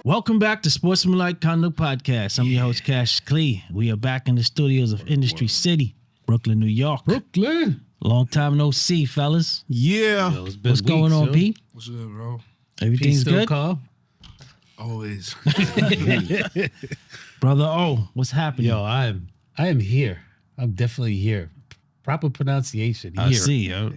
Welcome back to Sportsmanlike Conduct Podcast. I'm your host, Cash Clee. We are back in the studios of Industry City, Brooklyn, New York. Brooklyn. Long time no see, fellas. Yeah. Yo, it's been What's going on, Pete? What's good, bro? Everything's still good? calm? Always. Brother O, what's happening? Yo, I am here. I'm definitely here. Proper pronunciation. Here. I see, yo.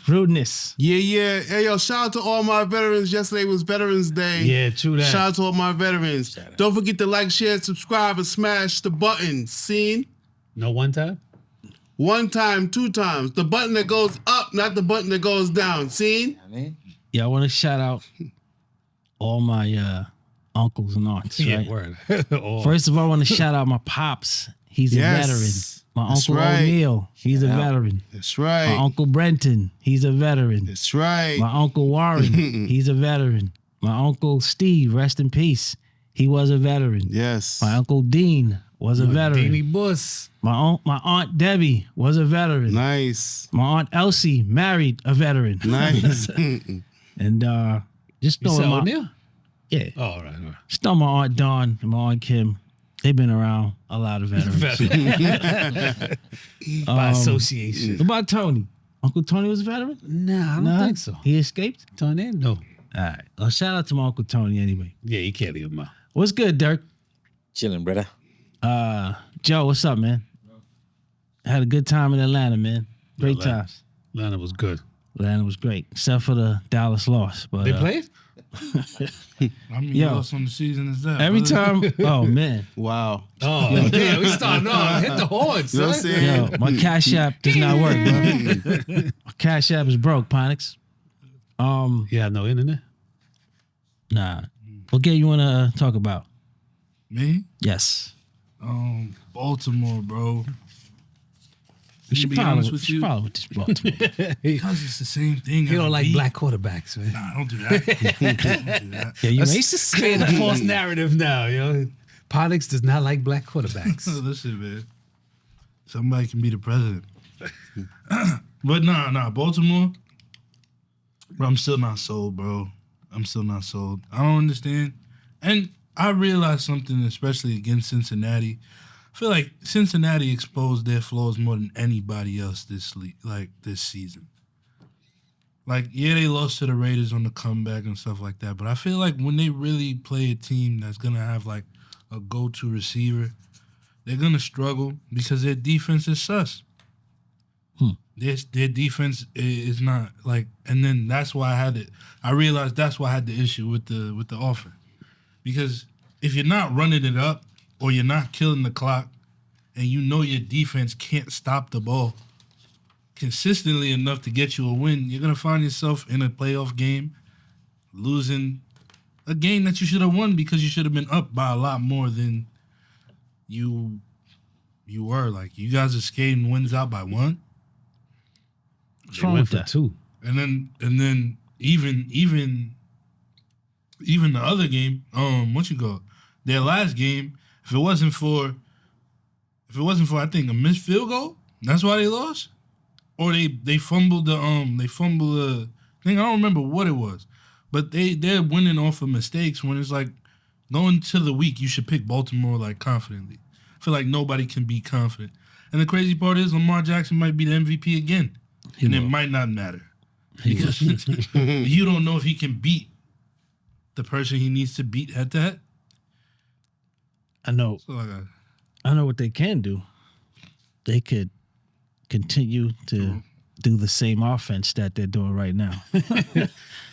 Rudeness. Yeah. Hey, yo, shout out to all my veterans. Yesterday was Veterans Day. Yeah, true that. Shout out to all my veterans. Don't forget to like, share, subscribe, and smash the button. Seen? No one time? One time, two times. The button that goes up, not the button that goes down. Seen? Yeah, I want to shout out all my uncles and aunts, Yeah, right? word. First of all, I want to shout out my pops. He's a veteran. My That's Uncle right. O'Neill, he's a veteran. That's right. My Uncle Brenton, he's a veteran. That's right. My Uncle Warren, he's a veteran. My Uncle Steve, rest in peace, he was a veteran. Yes. My Uncle Dean was a veteran. Deanie Bus. My Aunt Debbie was a veteran. Nice. My Aunt Elsie married a veteran. Nice. And just You said throwing my O'Neal? yeah, Oh, all right. just throwing my Aunt Dawn and my Aunt Kim. They've been around a lot of veterans. By association. What about Tony? Uncle Tony was a veteran? Nah, I don't think so. He escaped? Tony? No. All right. Well, shout out to my Uncle Tony anyway. Yeah, you can't leave him out. What's good, Dirk? Chilling, brother. Joe, what's up, man? Had a good time in Atlanta, man. Great Atlanta. times. Atlanta was good. Atlanta was great, except for the Dallas loss. But They played? I mean, Yo. lost on the season is that? every brother? time, oh man, Wow. Oh, damn. We starting off. Hit the horns, You know what I'm son. saying? yo, my Cash App does not work, bro. My Cash App is broke, Ponix. Yeah, no internet. Nah. What game you want to talk about? Me? Yes. Baltimore, bro. We should be probably honest with you. with this Baltimore. Because it's the same thing. You don't like black quarterbacks, man. Nah, don't do that. Don't do that. Yeah, you Let's racist? create a false narrative now, yo. Ponix does not like black quarterbacks. Listen, man. Somebody can be the president. But nah, Baltimore. Bro, I'm still not sold, bro. I'm still not sold. I don't understand. And I realized something, especially against Cincinnati. I feel like Cincinnati exposed their flaws more than anybody else this season. Like, yeah, they lost to the Raiders on the comeback and stuff like that, but I feel like when they really play a team that's going to have, like, a go-to receiver, they're going to struggle because their defense is sus. Their defense is not, like, and then that's why I realized that's why I had the issue with the offense. Because if you're not running it up, or you're not killing the clock, and you know your defense can't stop the ball consistently enough to get you a win, you're going to find yourself in a playoff game losing a game that you should have won because you should have been up by a lot more than you were. Like, you guys escaped wins out by one. They went for two. And then even the other game, their last game, if it wasn't for I think a missed field goal, that's why they lost. Or they fumbled the thing. I don't remember what it was. But they're winning off of mistakes when it's like going to the week, you should pick Baltimore like confidently. I feel like nobody can be confident. And the crazy part is Lamar Jackson might be the MVP again. And it might not matter. Because you don't know if he can beat the person he needs to beat head to head. I know. So like I know what they can do. They could continue to do the same offense that they're doing right now.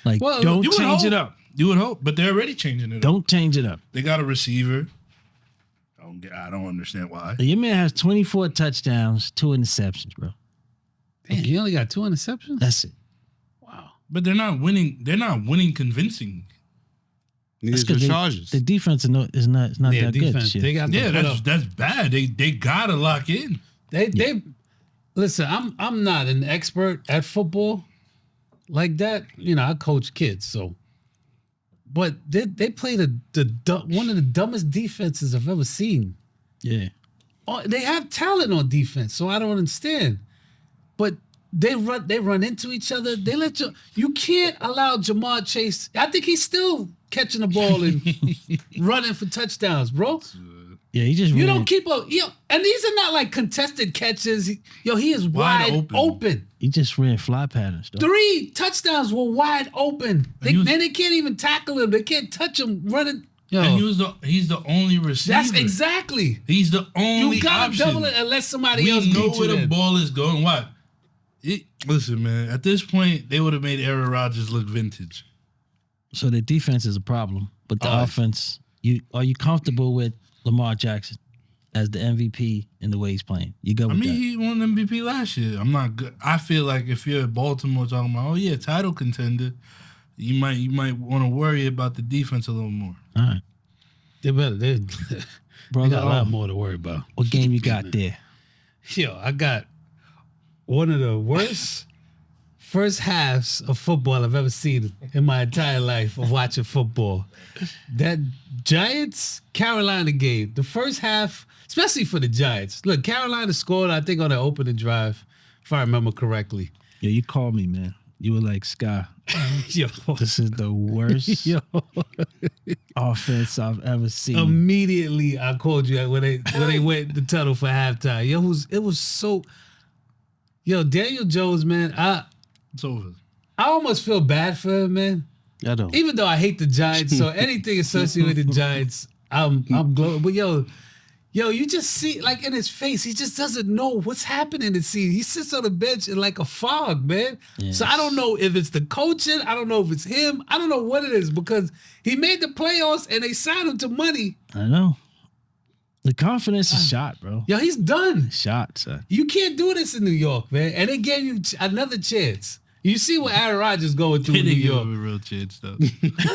Like, Well, don't you would change it hope. up. You would hope, but they're already changing it up. Don't change it up. They got a receiver. I don't understand why. Your man has 24 touchdowns, 2 interceptions, bro. Damn, you only got 2 interceptions? That's it. Wow. But they're not winning. They're not winning convincing. Neither That's is the 'cause Chargers. the defense is not that good. this year. They got Yeah, to put up. that's bad. They gotta lock in. They listen. I'm not an expert at football like that. You know, I coach kids, so. But they play one of the dumbest defenses I've ever seen. Yeah. Oh, they have talent on defense, so I don't understand. But They run into each other. They let you can't allow Ja'Marr Chase. I think he's still catching the ball and running for touchdowns, bro. Yeah, he just You ran, don't keep and these are not like contested catches. He is wide open. He just ran fly patterns, though. 3 touchdowns were wide open. They can't even tackle him. They can't touch him running. Yo, And he's the only receiver. that's exactly. He's the only You gotta option. double it unless somebody else We know beats you where the then. ball is going. What? Listen, man. At this point, they would have made Aaron Rodgers look vintage. So the defense is a problem, but the offense. Are you comfortable with Lamar Jackson as the MVP in the way he's playing? You go with that? He won MVP last year. I'm not good. I feel like if you're at Baltimore talking about, title contender, you might want to worry about the defense a little more. All right, They better. They brother. got a lot more to worry about. What game you got there? Yo, I got one of the worst first halves of football I've ever seen in my entire life of watching football. That Giants-Carolina game, the first half, especially for the Giants. Look, Carolina scored, I think, on the opening drive, if I remember correctly. Yeah, you called me, man. You were like, Sky, Yo, this is the worst yo. offense I've ever seen. Immediately, I called you when they went the tunnel for halftime. Yo, it was so. Yo, Daniel Jones, man, It's over. I almost feel bad for him, man. I don't. Even though I hate the Giants, so anything associated with the Giants, I'm glowing. But yo, you just see like in his face, he just doesn't know what's happening this season. He sits on the bench in like a fog, man. Yes. So I don't know if it's the coaching, I don't know if it's him, I don't know what it is because he made the playoffs and they signed him to money. I know. The confidence is shot, bro. Yo, he's done. Shot, son. You can't do this in New York, man. And they gave you another chance. You see what Aaron Rodgers going through They in New didn't give York. him a real chance, though.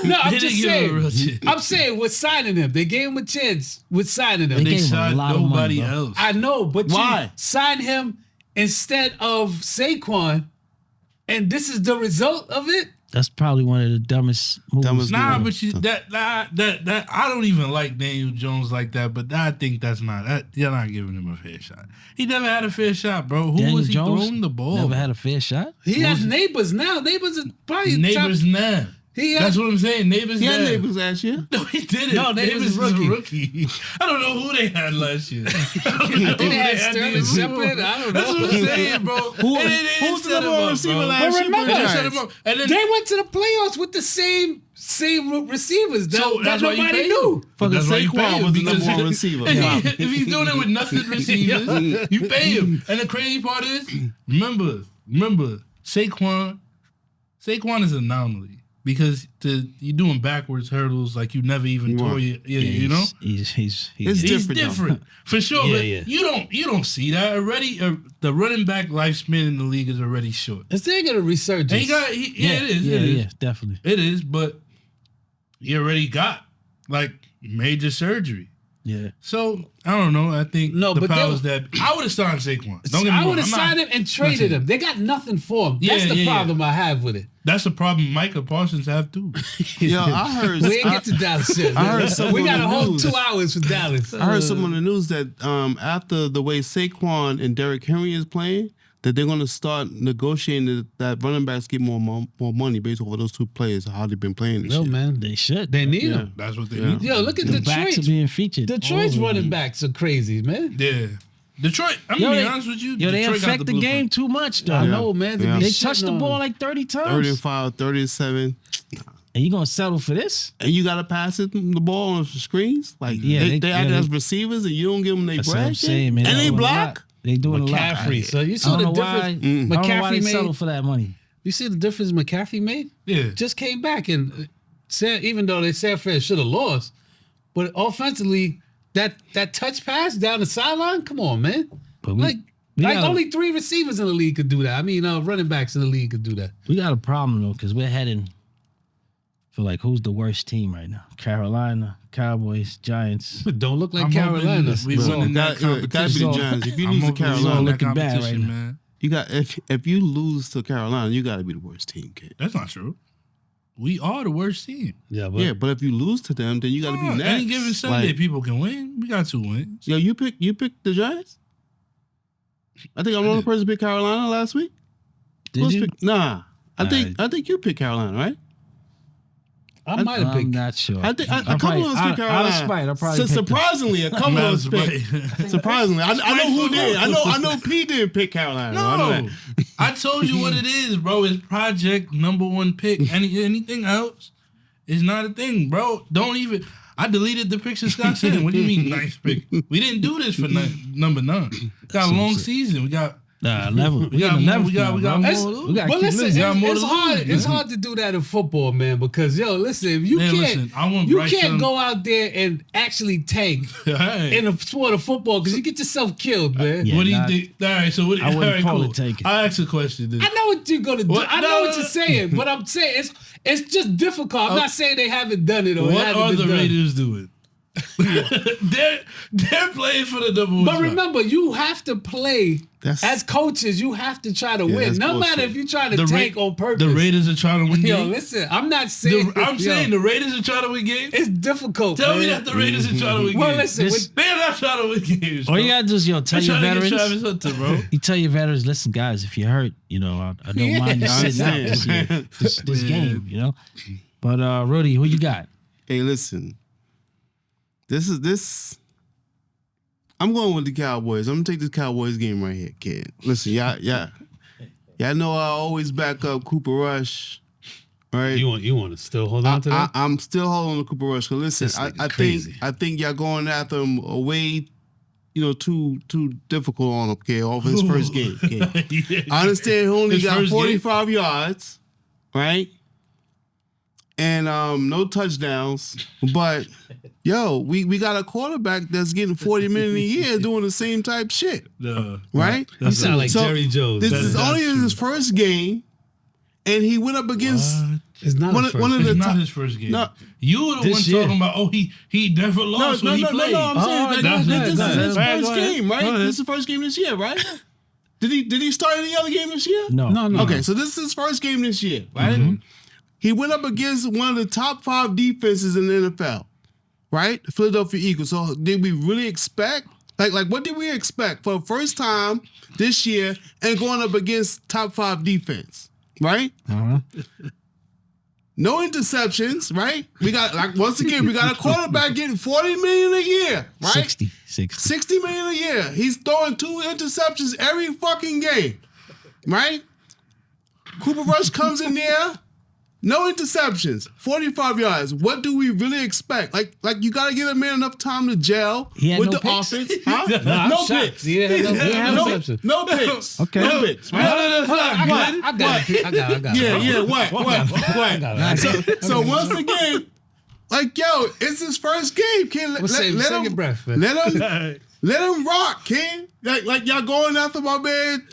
No, I'm They just didn't give him a real saying. chance. I'm saying with signing him, they gave him a chance with signing him. They They gave him a signed lot of money, nobody bro. else. I know, but Why? you signed him instead of Saquon, and this is the result of it. That's probably one of the dumbest moves. Dumbest Nah, Yeah. but that I don't even like Daniel Jones like that. But I think you're not giving him a fair shot. He never had a fair shot, bro. Who Daniel was he Jones throwing the ball? Never had a fair shot. He has neighbors now. Neighbors are probably Neighbors top. now. He That's has, what I'm saying. Neighbors He had now. neighbors last year. No, he didn't. No, Neighbors is was a rookie. rookie. I don't know who they had last year. I think they had Sterling Shepard. I don't That's know. what I'm saying, bro. Who's the number one receiver last year? remember- for the They set Giants? him up. And then They went to the playoffs with the same receivers that, So that that's why you nobody pay knew. him. Fucking That's why you Saquon pay him was the because number one receiver. if he's doing it with nothing receivers, you pay him. And the crazy part is, remember, Saquon is an anomaly because you're doing backwards hurdles like you never even tore your, you know. He's It's He's different, different for sure. Yeah, but yeah. you don't see that already. The running back lifespan in the league is already short. Is there gonna resurgence? And it is. Yeah, it is. yeah, definitely. It is, but he already got like major surgery. Yeah. So I don't know. I think No, the but powers that I would have signed Saquon. Don't get me I wrong. would have I'm not- signed him and traded him. They got nothing for him. That's Yeah, the yeah, yeah. problem I have with it. That's the problem Micah Parsons have too. Yo, I heard. We ain't get to Dallas yet. I heard someone we got a on the whole news. 2 hours for Dallas. I heard someone on the news that after the way Saquon and Derrick Henry is playing, that they're going to start negotiating that running backs get more money based off of those two players, how they've been playing this No, year. man. They should. They need Yeah. him. That's what they Yeah. need. Yo, look at The backs are Detroit. being featured. Detroit's all over running the- backs are crazy, man. Yeah. Detroit, I'm Yo, gonna be they- honest with you. Yo, they Detroit got affect the blueprint. game too much, though. I Yeah. know, man. Yeah. They shitting touched the on ball him. like 30 times. 35, 37. And you going to settle for this? And you got to pass it the ball on the screens? Like, Yeah, they act as receivers and you don't give them their That's what I'm bread? saying, man. And they doing a block? lot. They doing a lot. McCaffrey. So you I saw don't the know why. difference I don't know why McCaffrey they settle made. for that money. You see the difference McCaffrey made? Yeah. Just came back and said, even though they said Fred should have lost, but offensively, that touch pass down the sideline, come on, man. But Like gotta- only 3 receivers in the league could do that. I mean, running backs in the league could do that. we got a problem, though, because we're heading for, like, who's the worst team right now? Carolina, Cowboys, Giants. Don't look like I'm hoping Carolina. that we Bro, win in that Gotta be the competition. Giants. If you I'm lose to hoping we win Carolina, in that looking bad right competition, now. man. you got if you lose to Carolina, you got to be the worst team, kid. That's not true. We are the worst team. Yeah, but Yeah, but if you lose to them, then you got to be next. Any given Sunday, Like, people can win. We got 2 wins. yo, you picked the Giants? I think I'm the only person who picked Carolina last week. Did you? Nah. I think you picked Carolina, right? I might have I'm picked. not sure. I think a couple of us picked Carolina. Out of spite, I probably picked them. Surprisingly, a couple of us picked. Surprisingly, I know who did. I know P didn't pick Carolina. I know No, that. I told you what it is, bro. It's project number one pick. Anything else is not a thing, bro. Don't even. I deleted the picture Scott said. What do you mean ninth pick? We didn't do this for number 9. We got a long season. We got. Never. We got more. We got more. We got But listen, keep losing. it's hard. It's hard to do that in football, man. Because if you Man, can't, listen, I want you Bryce can't Young. go out there and actually tank Hey. in a sport of football because you get yourself killed, man. Yeah. What do you not- think? All right, so what? I wouldn't all right, call cool. it taking. I ask a question. Then. I know what you're gonna do. What? I know No, what no, you're no. saying, but I'm saying it's just difficult. I'm not saying they haven't done it or it What hasn't are been the done. Raiders doing? they're playing for the number one But spot. remember, you have to play as coaches. You have to try to win, that's no bullshit. matter if you try to The tank on purpose. The Raiders are trying to win Yo, games. listen, I'm not saying. I'm saying the Raiders are trying to win games. it's difficult. Tell me man. that the Raiders are trying to win Well, games. listen, They're not trying to win games. All Bro. you gotta do is tell They're your trying to get veterans. Travis Hunter, bro. You tell your veterans, listen, guys, if you're hurt, I don't mind you I sitting out understand. this game, But Rudy, who you got? Hey, listen. This. I'm going with the Cowboys. I'm gonna take this Cowboys game right here, kid. Listen, y'all know I always back up Cooper Rush, right? You want to still hold on to that? I'm still holding on to Cooper Rush. Cause listen, This nigga I crazy. think y'all going after him way, too difficult on him, okay, off his first game. Okay? Yeah. I understand he only His got first game? 45 yards, right? And no touchdowns. But yo, we got a quarterback that's getting $40 million a year doing the same type shit. No. Right? You sound like Jerry Jones. This That's is not only true. his first game, and he went up against It's not one a of- first. one of It's the not top- his first game. No. You were the This one year. talking about, he never lost when he played. I'm saying Oh, that that's this good, is go his ahead. first Go ahead. game, right? Go ahead. This is the first game this year, right? Did he start any other game this year? No. No. Okay, so this is his first game this year, right? He went up against one of the top 5 defenses in the NFL, right? The Philadelphia Eagles. So did we really expect, like what did we expect for the first time this year and going up against top 5 defense, right? Uh-huh. No interceptions, right? We got, once again, we got a quarterback getting $40 million a year, right? 60. $60 million a year. He's throwing 2 interceptions every fucking game, right? Cooper Rush comes in there, no interceptions, 45 yards. What do we really expect? Like you got to give a man enough time to gel He had with no the picks? offense. Huh? I'm No shocked. picks. He had no interception. No picks. Okay. No picks. Right? I got it. Yeah. What? So once again, like, yo, it's his first game, kid. Save your breath, man. Let him rock, kid. Like y'all going after my man,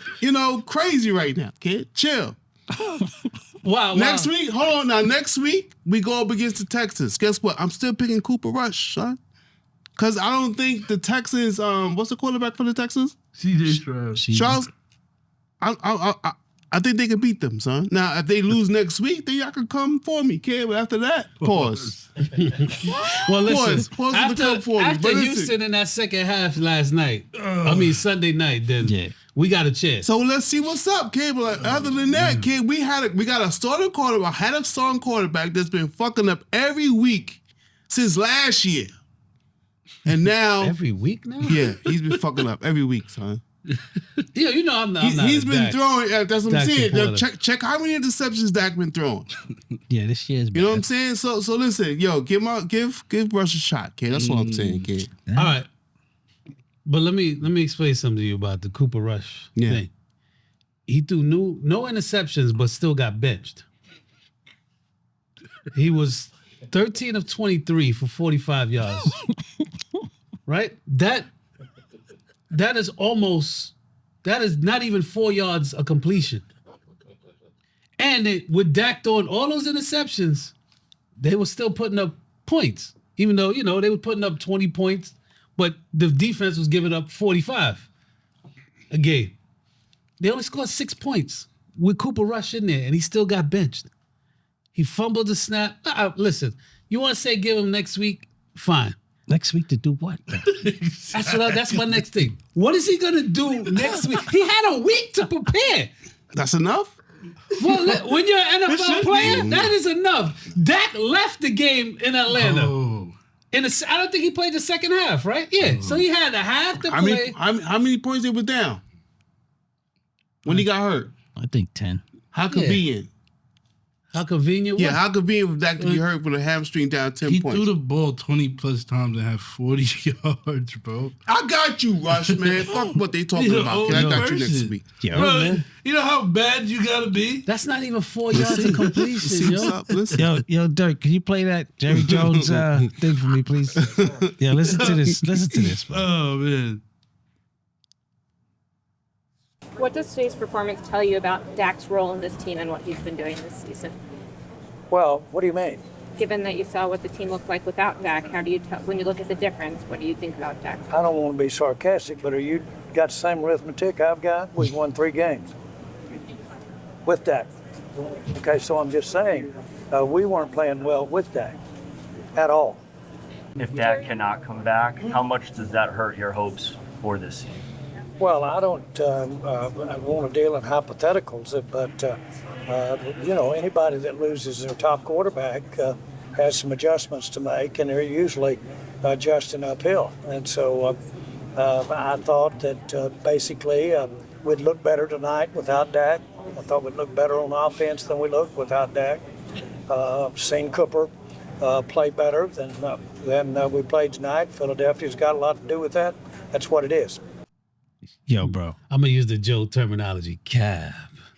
crazy right now, kid. Chill. Wow. Next week, hold on now. Next week, we go up against the Texans. Guess what? I'm still picking Cooper Rush, son. Because I don't think the Texans, what's the quarterback for the Texans? CJ Stroud. Charles. I think they can beat them, son. Now, if they lose next week, then y'all can come for me, kid. But after that, pause. Well, listen. Pause to come for me. After But listen. Houston in that second half last night, Sunday night, then Yeah. we got a chance. So let's see what's up, kid. But other than that, kid, we got a starting quarterback. Had a starting quarterback that's been fucking up every week since last year, and now Every week now? yeah, he's been fucking up every week, son. Yeah, I'm not. He's been Dak. throwing. That's what I'm Dak saying. Now, supporter. check how many interceptions Dak been throwing. Yeah, this year's bad. You know what I'm saying? So listen, yo, give Rush a shot, kid. That's what I'm saying, kid. All right. But let me explain something to you about the Cooper Rush thing. He threw no interceptions, but still got benched. He was 13 of 23 for 45 yards. Right? That is not even 4 yards a completion. And with Dak throwing all those interceptions, they were still putting up points. Even though, they were putting up 20 points, but the defense was giving up 45 a game. They only scored 6 points with Cooper Rush in there, and he still got benched. He fumbled the snap. Listen, you want to say give him next week? Fine. Next week to do what? That's my next thing. What is he gonna do next week? He had a week to prepare. That's enough. Well, when you're an NFL player, that is enough. Dak left the game in Atlanta. Oh. I don't think he played the second half, right? Yeah. So he had a half to play. How many points they were down when he got hurt? I think 10. How convenient. How convenient. Yeah, how convenient for Dak to be hurt with a hamstring down 10 points. He threw the ball 20 plus times and had 40 yards, bro. I got you, Rush, man. Fuck what they talking about. I got you next week. Yo, Bro, man. you know how bad you gotta be? That's not even 4 yards of completion, yo. Listen. Yo, Dirk, can you play that Jerry Jones thing for me, please? Yeah, listen to this. Listen to this, bro. Oh, man. What does today's performance tell you about Dak's role in this team and what he's been doing this season? Well, what do you mean? Given that you saw what the team looked like without Dak, how do you when you look at the difference, what do you think about Dak? I don't want to be sarcastic, but are you got the same arithmetic I've got? We've won 3 games with Dak. Okay, so I'm just saying we weren't playing well with Dak at all. If Dak cannot come back, how much does that hurt your hopes for this season? Well, I don't want to deal in hypotheticals, but anybody that loses their top quarterback has some adjustments to make, and they're usually adjusting uphill. And so I thought that basically we'd look better tonight without Dak. I thought we'd look better on offense than we looked without Dak. Seen Cooper play better than we played tonight. Philadelphia's got a lot to do with that. That's what it is. Yo, bro. I'm going to use the Joe terminology, cab.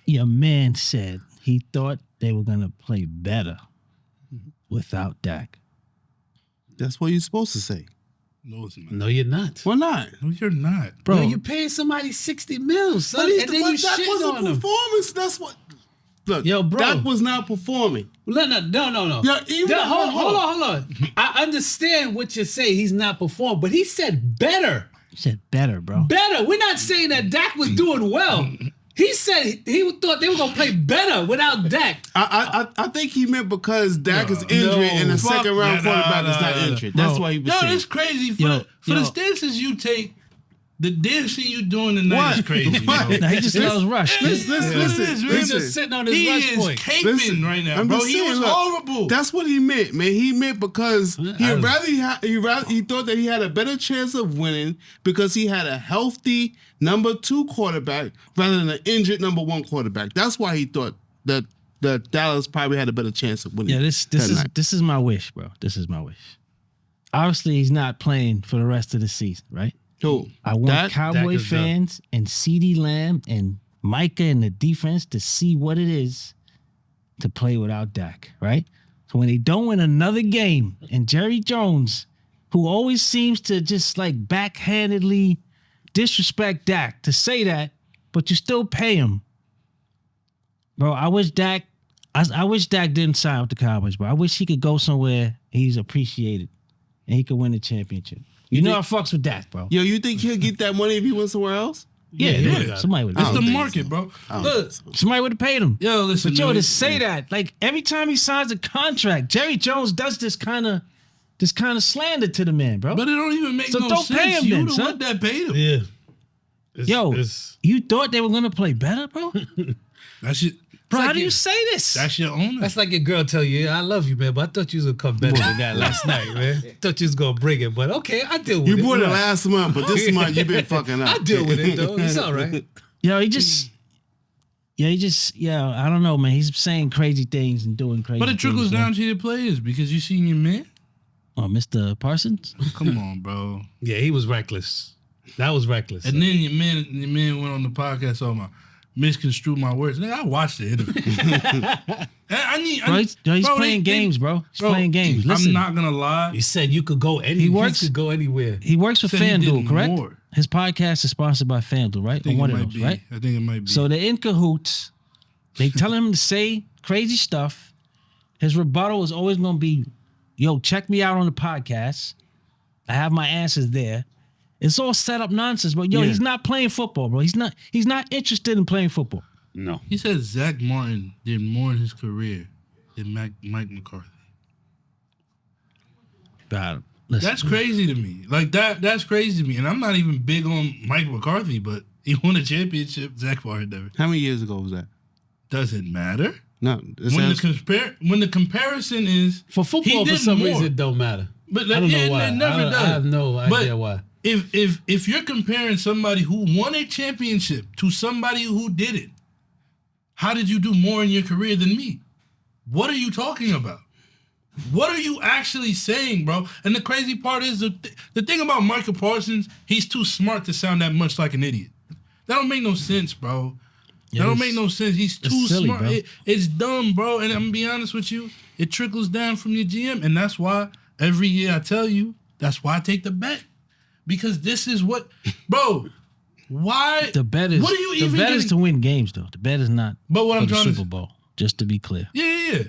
Your man said he thought they were going to play better without Dak. That's what you're supposed to say. No, it's not. No, you're not. Why not? No, you're not. Bro, Yo, you're paying somebody $60 million, son, But and then you that shitting was on a him. performance. That's what. Look, Yo, bro. Dak was not performing. No. Yeah, even Hold on. I understand what you're saying. He's not performing, but he said better. he said better, bro. Better. We're not saying that Dak was doing well. He said he thought they were gonna play better without Dak. I think he meant because Dak is injured and the second round quarterback is not injured. That's why he was Yo, saying. that's crazy. For the stances you take, the dancing you doing tonight is crazy. What? Bro. Now, he just loves Rush. Listen. He's just sitting on his He rush is point. caping right now, I'm bro. just He saying, was look, horrible. That's what he meant, man. He meant because he thought that he had a better chance of winning because he had a healthy number 2 quarterback rather than an injured number 1 quarterback. That's why he thought that Dallas probably had a better chance of winning. Yeah, this is my wish, bro. This is my wish. Obviously, he's not playing for the rest of the season, right? Who? I want Dak? Cowboy Dak is fans and CeeDee Lamb and Micah and the defense to see what it is to play without Dak, right? So when they don't win another game and Jerry Jones, who always seems to just like backhandedly disrespect Dak, to say that, but you still pay him. Bro, I wish Dak didn't sign with the Cowboys, bro. I wish he could go somewhere he's appreciated and he could win the championship. You know I fucks with Dak, bro. Yo, you think he'll get that money if he went somewhere else? Yeah. Somebody would. It's the think market, bro. Look, Somebody would have paid him. yo, listen. But yo, man. to say that, like every time he signs a contract, Jerry Jones does this kind of slander to the man, bro. But it don't even make So no don't sense. pay him You then, the son. one that paid him. Yeah. Yo, you thought they were gonna play better, bro? That's it. Bro, like how do you- you say this? That's your owner. That's like your girl tell you, yeah, I love you, man, but I thought you was gonna come better than that last night, man. Thought you was gonna bring it, but okay, I deal with You it. bought it Right. last month, but this month you've been fucking up. I deal with it though. It's all right. Yo, I don't know, man. He's saying crazy things and doing crazy But it trickles things, man. down to the players because you seen your man. Oh, Mr. Parsons? Come on, bro. Yeah, he was reckless. That was reckless. And then your man went on the podcast talking about misconstrue my words. Nigga, I watched the interview. Bro, he's playing games, bro. He's playing games. Listen, I'm not gonna lie. he said you could go anywhere. works- He could go anywhere. he works for Said he did FanDuel, correct? more. His podcast is sponsored by FanDuel, right? I think Or one it of might those, be. right? I think it might be. So they're in cahoots. They tell him to say crazy stuff. His rebuttal is always going to be, yo, check me out on the podcast. I have my answers there. It's all set up nonsense, but yo, Yeah. he's not playing football, bro. He's not interested in playing football. No. he said Zach Martin did more in his career than Mike McCarthy. God, listen. That's crazy to me. Like that's crazy to me. And I'm not even big on Mike McCarthy, but he won a championship. Zach Martin never. How many years ago was that? Does it matter? No, When the comparison is For football, he for did some more. reason, it don't matter. But I don't know it why. never does. I have no idea why. If you're comparing somebody who won a championship to somebody who didn't, how did you do more in your career than me? What are you talking about? What are you actually saying, bro? And the crazy part is the thing about Michael Parsons, he's too smart to sound that much like an idiot. That don't make no sense, bro. That don't make no sense. He's too silly, smart. bro. It's dumb, bro. And I'm gonna be honest with you, it trickles down from your GM, and that's why every year I tell you, that's why I take the bet. Because this is what, bro. Why The bet is what are you even the bet is getting- to win games, though. The bet is not But what for I'm the trying to Super Bowl. Just to be clear. Yeah.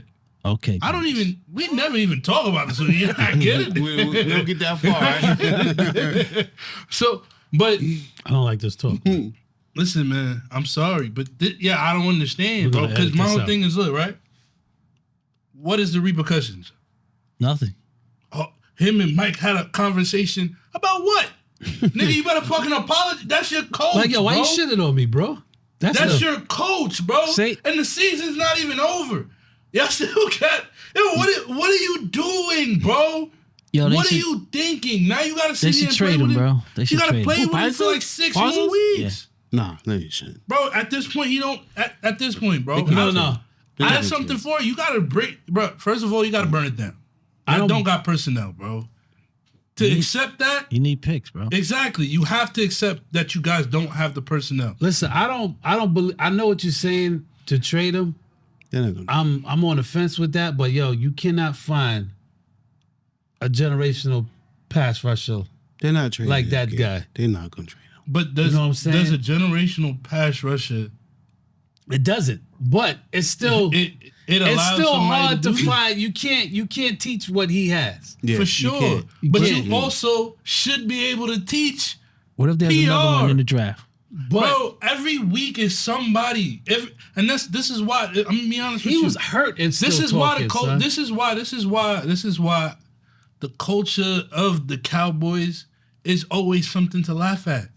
Okay. I don't even. We never even talk about this. So yeah, I get it. we don't get that far. Right? So, but I don't like this talk. listen, man. I'm sorry, but I don't understand, We're bro. gonna Because edit my this whole out. thing is, look, right. What is the repercussions? Nothing. Oh, him and Mike had a conversation about what? Nigga, you better fucking apologize. That's your coach, Like, yo, why bro. you shitting on me, bro? That's your coach, bro. Say- and the season's not even over. Y'all still got. Yo, what are you doing, bro? Yo, they What are should- you thinking? Now you gotta They sit here should and play trade him, with bro. They You should gotta trade play him. with him for like 6 more Parsons? weeks. Nah, no, you shouldn't. Bro, at this point, he don't. At this point, bro. No. I have something for you. You gotta break, bro. First of all, you gotta burn it down. I don't got personnel, bro. To accept that, You need picks, bro. exactly. You have to accept that you guys don't have the personnel. Listen, I don't believe. I know what you're saying to trade him. They're not gonna. I'm on the fence with that, but yo, you cannot find a generational pass rusher They're not trading like that kid. guy. They're not gonna trade him. But does You know what I'm saying? does a generational pass rusher? It doesn't, but it's still It it's allows still somebody hard to do that. find. You can't teach what he has. Yeah, For you sure. can't. But can't. you also should be able to teach. What if there's another PR? one in the draft? But Bro, every week is somebody. And this is why I'm gonna be honest with he you. was hurt and still This is talking, why son. this is why the culture of the Cowboys is always something to laugh at.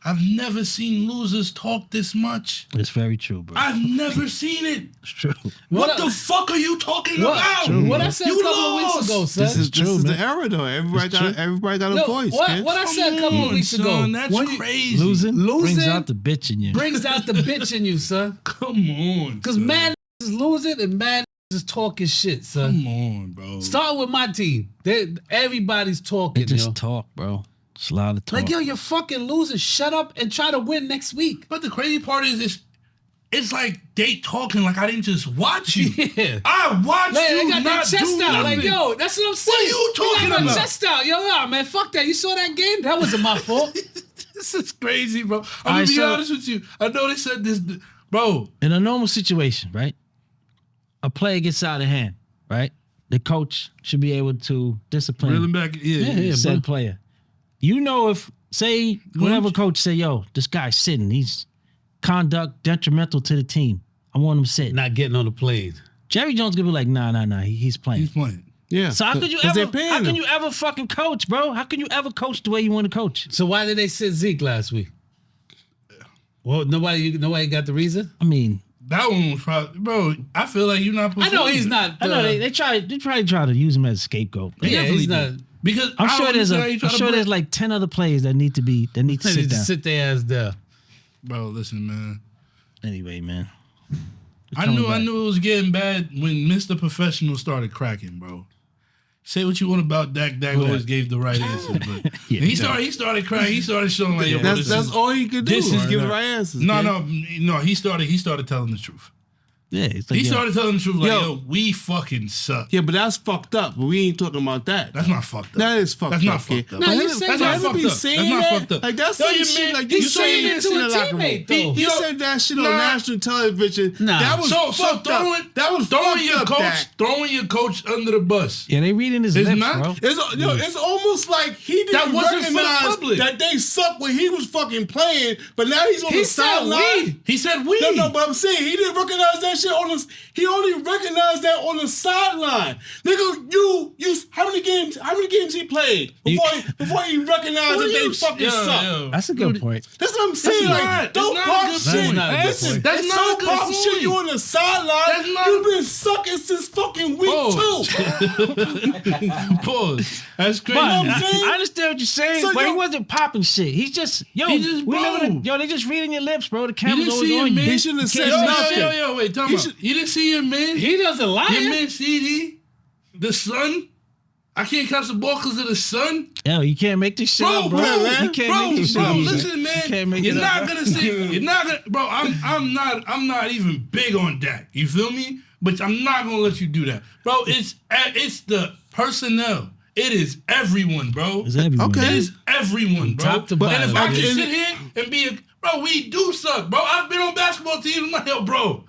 I've never seen losers talk this much. It's very true, bro. I've never seen it. It's true. What What the I- fuck are you talking What, about? what I said You a couple of weeks lost. ago, son. This is true, the man. era though. Everybody got a No, voice. what, man. what I said a couple Come of on, weeks ago. son, that's when you- crazy. Losing brings Losing out the bitch in you. brings out the bitch in you, son. Come on. Because son. mad is losing and mad is talking shit, son. Come on, bro. Start with my team. Everybody's They talking, just yo. talk, bro. It's a lot of talk. Like, yo, you're fucking losing. Shut up and try to win next week. But the crazy part is it's like they talking like I didn't just watch you. Yeah. I watched Like, they you got not their chest do out. Like, nothing. yo, that's what I'm saying. What are you talking They got about? their chest out. Yo, nah, man, fuck that. You saw that game? That wasn't my fault. This is crazy, bro. I'm gonna Alright, be so- honest with you. I know they said this, bro. In a normal situation, right? A player gets out of hand, right? The coach should be able to discipline Reeling back, yeah. said player. You know, if say whatever coach say, yo, this guy's sitting, he's conduct detrimental to the team. I want him sitting. Not getting on the plane. Jerry Jones gonna be like, nah, he's playing. He's playing. Yeah. So how could you 'cause they're ever? paying How can him. you ever fucking coach, bro? How can you ever coach the way you want to coach? So why did they sit Zeke last week? Well, nobody got the reason. I mean, That one was probably, bro. I feel like you're not. I know he's not. I know they probably try to use him as a scapegoat. They Yeah, definitely he's not. did. Because I'm I sure don't there's understand how you try to there's break- like 10 other players that need to They sit need to down. sit their ass down. Bro, listen, man. Anyway, man. I knew it was getting bad when Mr. Professional started cracking, bro. Say what you want about Dak. Dak always gave the right answer, but Yeah, he started crying. He started showing like, yo, That's all he could do. this is Give the not- right answers. No, kid. no. He started telling the truth. Yeah, it's like He started telling the truth, like, Yo. yo, we fucking suck. Yeah, but that's fucked up. But we ain't talking about that. That's not fucked up. That is fucked That's up. not fucked kid. up. No, But you him- said but that. him That's be fucked up. saying That's not that, fucked up. like that's Yo, some your shit. man- Like he's you saying saying it that to shit a in the locker room. teammate, though. He Yo, said that shit on nah. national television. Nah. That was So fucked throwing up. That was throwing fucked your up, coach, Dak. throwing your coach under the bus. Yeah, they reading his It's lips, not- bro. It's almost like he That didn't wasn't for the recognize public. that they suck when he was fucking playing, but now he's on He the said sideline. we. He said we. No, but I'm saying he didn't recognize that that shit on the. He only recognized that on the sideline. Nigga, you how many games he played before he recognized that they fucking suck? That's a good point. That's what I'm saying. Like, don't pop shit. Listen, That's not don't a good pop point. shit. You on the sideline. You've been sucking since fucking week 2. Pause. That's crazy. I understand what you're saying, So but he yo- wasn't popping shit. He's just, He just, bro. they just reading your lips, bro. The You camera's didn't always see on him, you. man. He shouldn't have said Yo, nothing. wait, tell me. You didn't see your man? He doesn't lie. Your man CD, the sun. I can't catch the ball because of the sun. Yo, you can't make this shit up, bro. You can't make this shit up. Listen, man. can't make You're it not up, gonna say. You're not gonna, bro. I'm not even big on Dak. You feel me? But I'm not gonna let you do that, bro. It's the personnel. It is everyone, bro. It's everyone. Okay. It is everyone, bro. Top to And if bottom. I can sit here and be bro, we do suck, bro. I've been on basketball teams. I'm like, yo, bro.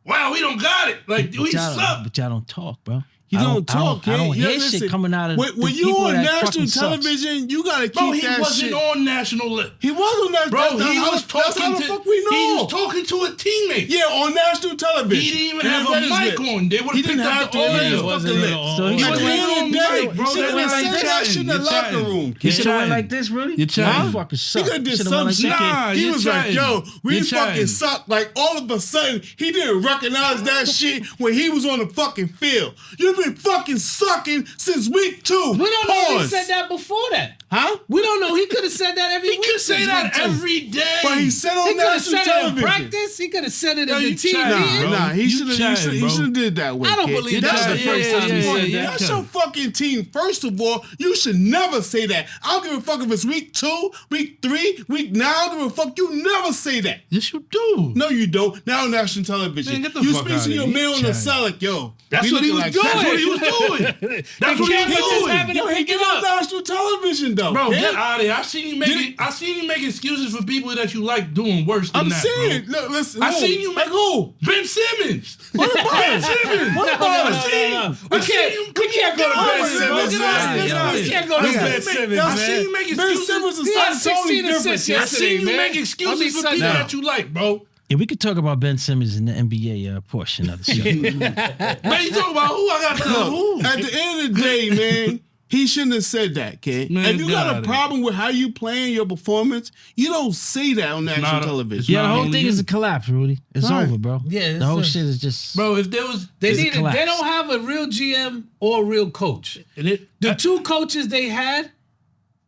Wow, we don't got it. Like, we suck. But y'all don't talk, bro. You don't talk, I don't kid. hear shit coming out of when the you people on that national fucking sucks. television, you gotta keep Bro, he that wasn't shit. on national lip. He was on that. Bro, that's he how was the- that's how talking the to. fuck we know. He was talking to a teammate. Yeah, on national television. He didn't even And have he a read his mic lips. on. They would He have didn't picked have up to the read audio. his fucking lips. So he At the wasn't end of the day, bro. he They could were have like said that chatting. shit in the You're locker chatting. room. He You're should have went chatting. like this, Rudy. You're chatting. You fucking He suck. could have did Shoulda some went shit. like that. Nah, He you're was like, chatting. yo, we You're fucking chatting. suck. Like, all of a sudden, he didn't recognize that shit when he was on the fucking field. You've been fucking sucking since week 2. We don't know if he Pause. said that before that. Huh? We don't know. He could have said that every He week. could say since that week 2. every day. But he said He on could have national said it in television. practice. He could have said it Yo, in the you TV. chatting, bro. Nah, he You should chatting, bro. have did that way. I don't kid. believe That's that's the the first first time time he he said said that. that. That's your fucking team. First of all, you should never say that. I don't give a fuck if it's week 2, week 3, week 9. I don't give a fuck. You never say that. Yes, you do. No, you don't. Now on national television. Man, get the You fuck speak outta to your here. man You on the chatting. side like, yo. That's we what he looking was like doing. shit. That's what he was doing. That's what he can't was put this doing. happening. Yo, he get on national television though. Bro, kid. get out of here. I seen you make excuses for people that you like doing worse than I'm that, saying, bro. look, listen. I who? seen you like make who? Ben Simmons. What about Ben it? Simmons. What about No, it? no, no. I seen you. We can't go to Oh, Ben my Simmons. goodness. Get out of here. Listen, We listen. can't go to Listen. Ben Simmons, I I man. seen you make Ben excuses. Simmons is He had something totally 16 different. assists kid. I yesterday, seen you man. make I excuses mean, for people no. that you like, bro. Yeah, we could talk about Ben Simmons in the NBA portion of the show. Man, you talking about who? I got to tell who. At the end of the day, man, he shouldn't have said that, kid. Man, if you get got outta a here. problem with how you playing your performance, you don't say that on national not a- television. it's Yeah, the not whole only thing is a him. collapse, Rudy. It's Right. over, bro. Yeah, the whole it's a- shit is just. Bro, if there was... They It's a need. They collapse. don't have a real GM or a real coach. The two coaches they had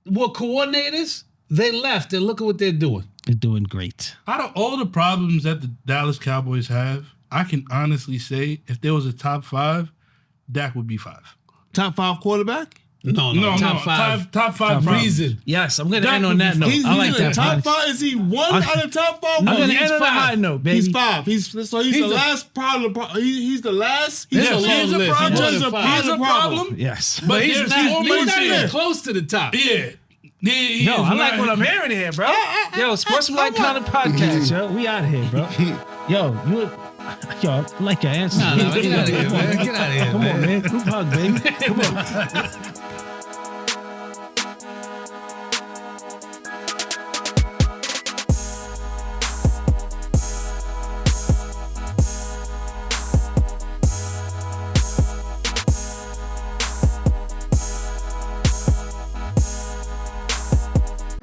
were coordinators. They left, and look at what they're doing. They're doing great. Out of all the problems that the Dallas Cowboys have, I can honestly say if there was a top 5, Dak would be 5. Top 5 quarterback? No, top five. Top 5 problems. Reason. Yes, I'm gonna That end would on be that note. He's I like in the that. top Bonnie. 5. Is he one out of top 5? I'm gonna he's end on a 5. high note, baby. He's 5. He's the last problem. He's the last. He's There's the a long last list. problem. He's He's more a than five. Here's a problem. Yes. But He's there's not, four he's more not even teams. close to the top. Yeah. He Yo, is I like not- what I'm hearing here, bro. Yo, Sportsmanlike kind of podcast, yo. We out of here, bro. Yo, I like your answer. Nah, get out of here, man. Get out of here, Come man. on, man. Group hug, baby. Come on.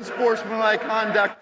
Sportsmanlike conduct.